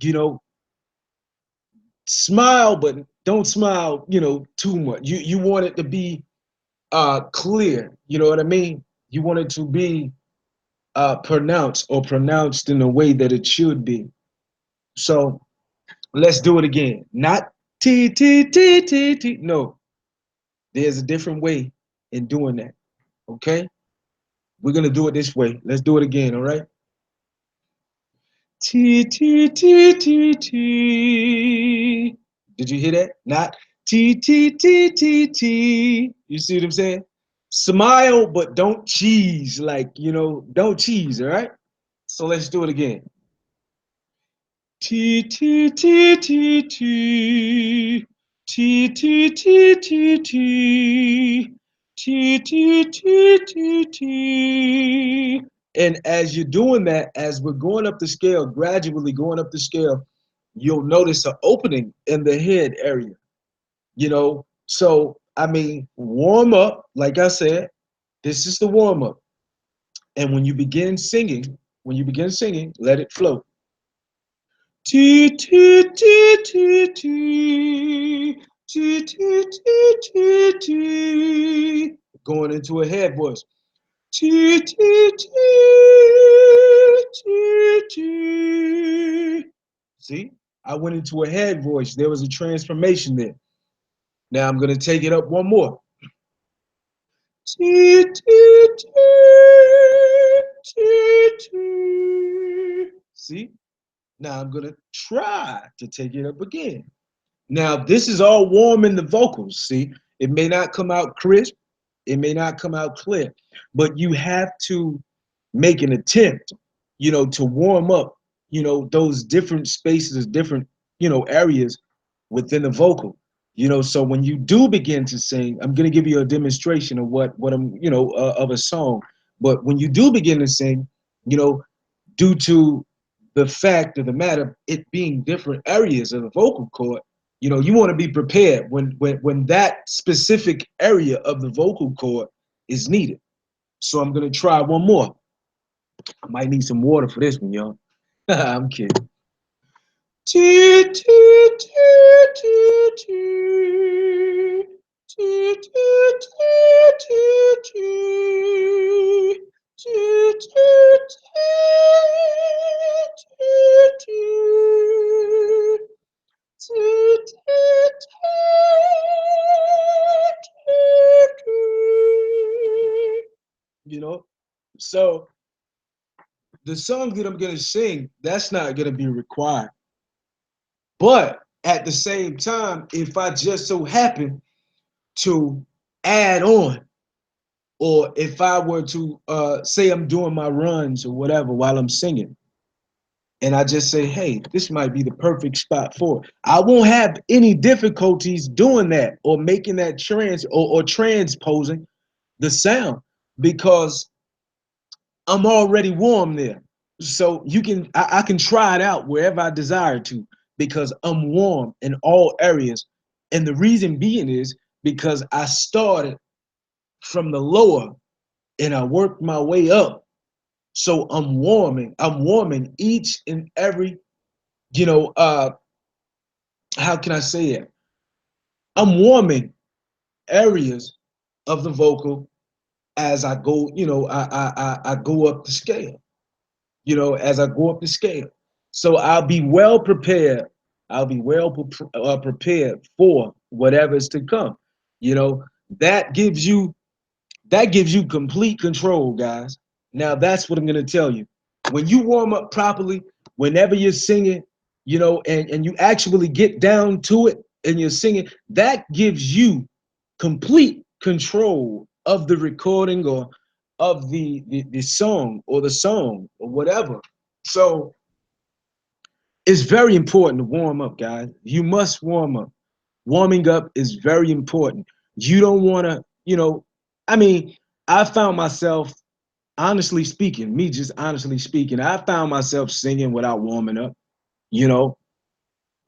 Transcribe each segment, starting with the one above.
you know, smile, but don't smile, you know, too much. You want it to be clear, you know what I mean? You want it to be pronounced or pronounced in the way that it should be. So let's do it again. Not T T T T T. No, there's a different way in doing that. Okay? We're gonna do it this way. Let's do it again, all right? T T T T T. Did you hear that? Not T T T T T. You see what I'm saying? Smile, but don't cheese. Like, you know, don't cheese, all right? So let's do it again. T T T T T. T T T T T. T T T T T. And as you're doing that, as we're going up the scale, gradually going up the scale, you'll notice an opening in the head area, you know? So, I mean, warm up, like I said, this is the warm up. And when you begin singing, let it flow. T T T T T T T T T T. Going into a head voice. T T T T T. See, I went into a head voice. There was a transformation there. Now I'm gonna take it up one more. T T T T T. See, now I'm gonna try to take it up again. Now this is all warm in the vocals. See, it may not come out crisp, it may not come out clear, but you have to make an attempt, you know, to warm up, you know, those different spaces, different, you know, areas within the vocal. You know, so when you do begin to sing, I'm going to give you a demonstration of what I'm, you know, of a song. But when you do begin to sing, you know, due to the fact of the matter, it being different areas of the vocal cord, you know, you want to be prepared when that specific area of the vocal cord is needed. So I'm gonna try one more. I might need some water for this one, y'all. I'm kidding. T T T T T T T T T T you know, so the song that I'm gonna sing, that's not gonna be required. But at the same time, if I just so happen to add on, or if I were to say I'm doing my runs or whatever while I'm singing, and I just say, hey, this might be the perfect spot for it. I won't have any difficulties doing that or making that or transposing the sound because I'm already warm there. So I can try it out wherever I desire to because I'm warm in all areas. And the reason being is because I started from the lower and I worked my way up. So I'm warming each and every, you know, how can I say it? I'm warming areas of the vocal as I go, you know, I go up the scale. You know, as I go up the scale. So I'll be well prepared. I'll be prepared for whatever's to come. You know, that gives you complete control, guys. Now that's what I'm gonna tell you. When you warm up properly, whenever you're singing, you know, and you actually get down to it and you're singing, that gives you complete control of the recording or of the song or the song or whatever. So it's very important to warm up, guys. You must warm up. Warming up is very important. You don't want to, you know, I mean, I found myself, honestly speaking, me just honestly speaking, I found myself singing without warming up, you know,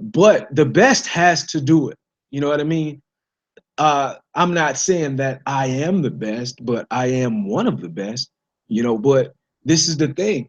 but the best has to do it. You know what I mean? I'm not saying that I am the best, but I am one of the best, you know, but this is the thing.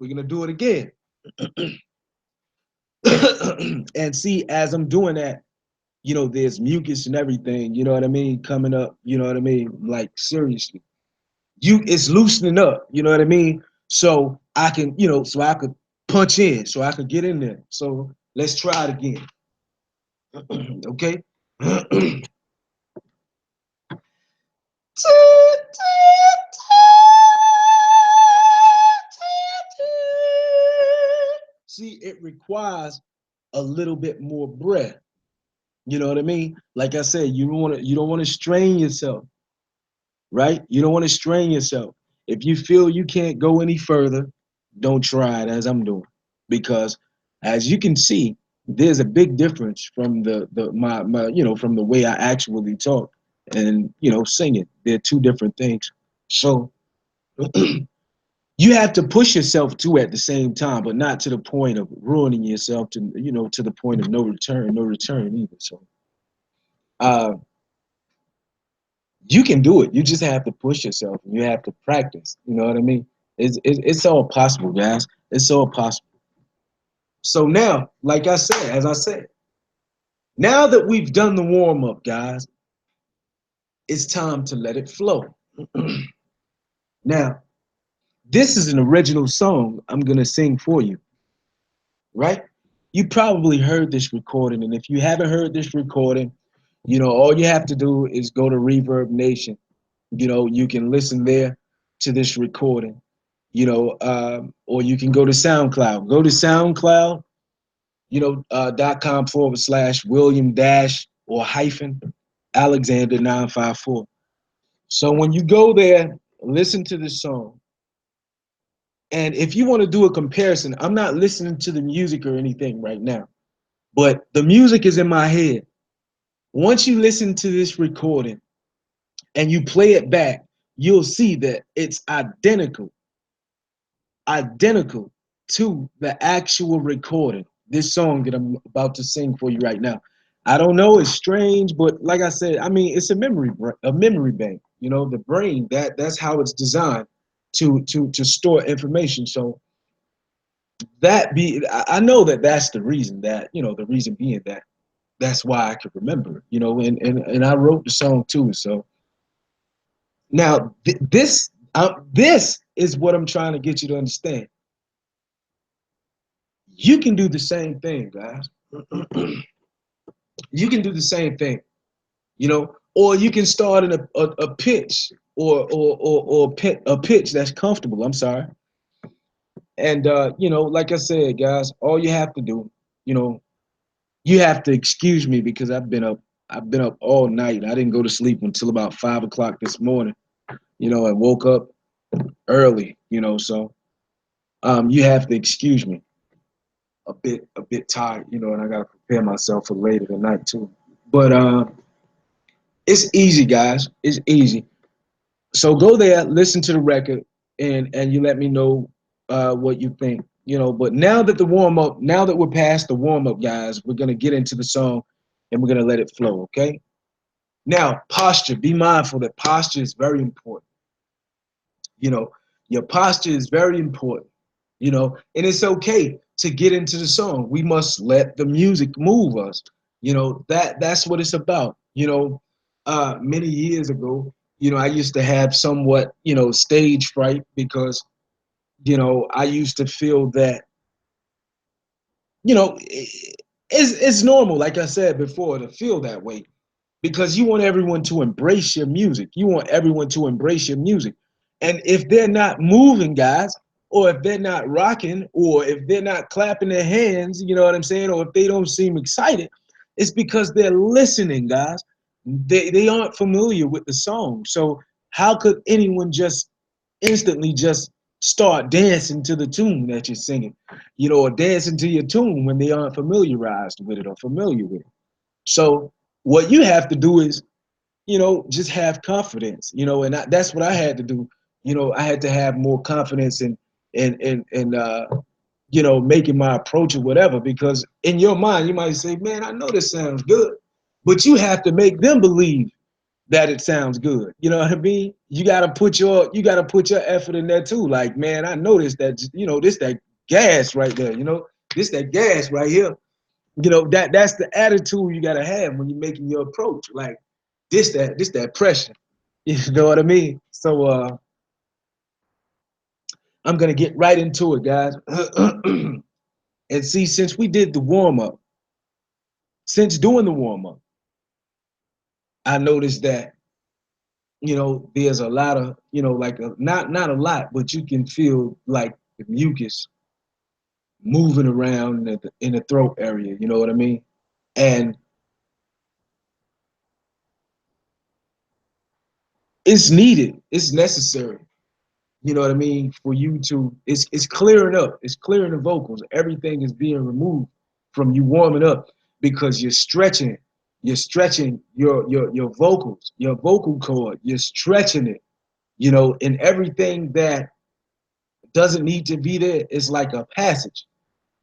We're gonna do it again. And see, as I'm doing that, you know, there's mucus and everything, you know what I mean, coming up, you know what I mean? Like seriously. It's loosening up, you know what I mean? So I can, you know, so I could punch in, so I could get in there. So let's try it again. Okay? See, it requires a little bit more breath. You know what I mean? Like I said, you don't want to strain yourself, right? You don't want to strain yourself. If you feel you can't go any further, don't try it as I'm doing. Because as you can see, there's a big difference from my you know, from the way I actually talk and, you know, singing. They're two different things. So you have to push yourself too at the same time, but not to the point of ruining yourself to, you know, to the point of no return either. So uh you can do it. You just have to push yourself. You have to practice. You know what I mean? It's all possible, guys. It's all possible. So now, like I said, as I said, now that we've done the warm up, guys, it's time to let it flow. Now, this is an original song I'm gonna sing for you, right? You probably heard this recording, and if you haven't heard this recording, you know, all you have to do is go to Reverb Nation. You know, you can listen there to this recording, you know, or you can go to SoundCloud. Go to SoundCloud, you know, .com/William dash or hyphen Alexander 954. So when you go there, listen to this song. And if you want to do a comparison, I'm not listening to the music or anything right now, but the music is in my head. Once you listen to this recording and you play it back, you'll see that it's identical to the actual recording. This song that I'm about to sing for you right now. I don't know, it's strange, but like I said, I mean, it's a memory bank. You know, the brain, that's how it's designed to store information. So I know that that's the reason, that, you know, the reason being that that's why I could remember it, you know, and I wrote the song too. So now this is what I'm trying to get you to understand. You can do the same thing, guys. You can do the same thing, you know, or you can start in a pitch or a pitch that's comfortable. I'm sorry. And you know, like I said, guys, all you have to do, you know, you have to excuse me because I've been up all night. I didn't go to sleep until about 5 o'clock this morning, you know, and woke up early, you know, so you have to excuse me. A bit tired, you know, and I gotta prepare myself for later tonight too. But it's easy, guys. It's easy. So go there, listen to the record, and you let me know what you think. You know, but now that we're past the warm up, guys, we're gonna get into the song, and we're gonna let it flow. Okay. Now, posture. Be mindful that posture is very important. You know, your posture is very important. You know, and it's okay to get into the song. We must let the music move us. You know, that's what it's about. You know, many years ago, you know, I used to have somewhat, you know, stage fright because, you know, I used to feel that, you know, it's normal, like I said before, to feel that way because you want everyone to embrace your music. You want everyone to embrace your music. And if they're not moving, guys, or if they're not rocking, or if they're not clapping their hands, you know what I'm saying, or if they don't seem excited, it's because they're listening, guys. They aren't familiar with the song. So how could anyone just instantly just start dancing to the tune that you're singing, you know, or dancing to your tune when they aren't familiarized with it or familiar with it? So what you have to do is, you know, just have confidence, you know, and that's what I had to do. You know, I had to have more confidence in you know, making my approach or whatever, because in your mind you might say, man, I know this sounds good, but you have to make them believe that it sounds good. You know what I mean? You gotta put your effort in there too. Like, man, I noticed that, you know, this that gas right there, you know, this that gas right here. You know, that's the attitude you gotta have when you're making your approach. Like this that pressure. You know what I mean? So I'm gonna get right into it, guys. And see, since we did the warm-up, since doing the warm-up, I noticed that, you know, there's a lot of, you know, like not a lot, but you can feel like the mucus moving around in the throat area. You know what I mean? And it's needed. It's necessary. You know what I mean? For you to, it's clearing up. It's clearing the vocals. Everything is being removed from you warming up because you're stretching. You're stretching your vocals, your vocal cord. You're stretching it. You know, and everything that doesn't need to be there is like a passage.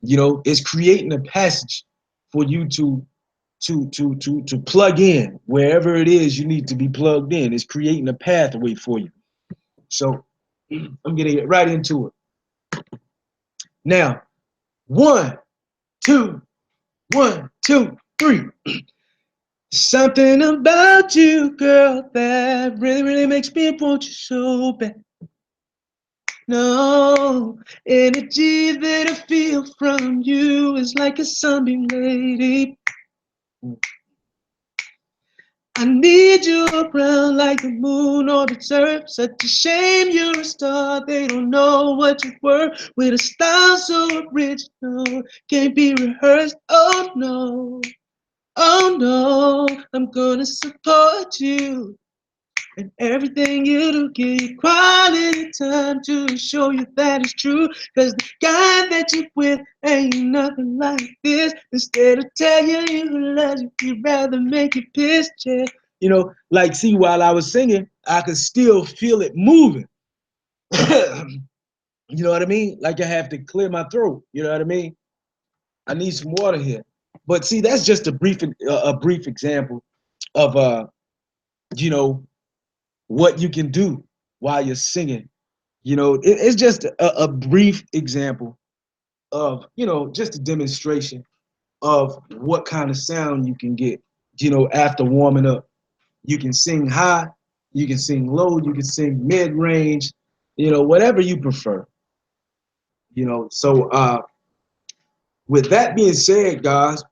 You know, it's creating a passage for you to plug in wherever it is you need to be plugged in. It's creating a pathway for you. So I'm gonna get right into it. Now, one, two, 1, 2, 3. Something about you, girl, that really makes me want you so bad. No, energy that I feel from you is like a sunbeam, lady. I need you around like the moon or the earth. Such a shame you're a star. They don't know what you were. With a style so original, can't be rehearsed. Oh no, oh no. I'm gonna support you and everything you do. Give you quality time to show you that it's true. Cause the guy that you're with ain't nothing like this. Instead of tell you love you, you'd rather make you piss. You know, like, see, while I was singing, I could still feel it moving. You know what I mean? Like I have to clear my throat. You know what I mean? I need some water here. But see, that's just a brief example of you know, what you can do while you're singing. You know, it's just a brief example of, you know, just a demonstration of what kind of sound you can get, you know, after warming up. You can sing high, you can sing low, you can sing mid-range, you know, whatever you prefer. You know, so with that being said, guys,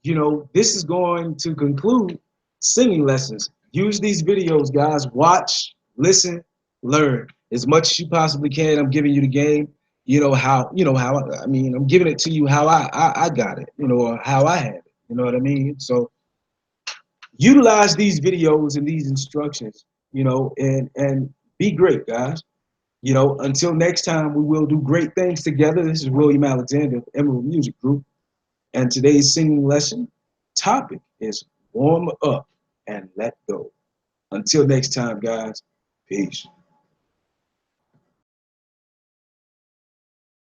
you know, this is going to conclude singing lessons. Use these videos, guys. Watch, listen, learn as much as you possibly can. I'm giving you the game. I mean, I'm giving it to you how I got it, you know, or how I had it. You know what I mean? So utilize these videos and these instructions, you know, and be great, guys. You know, until next time, we will do great things together. This is William Alexander of Emerald Music Group. And today's singing lesson topic is warm up and let go. Until next time, guys, peace.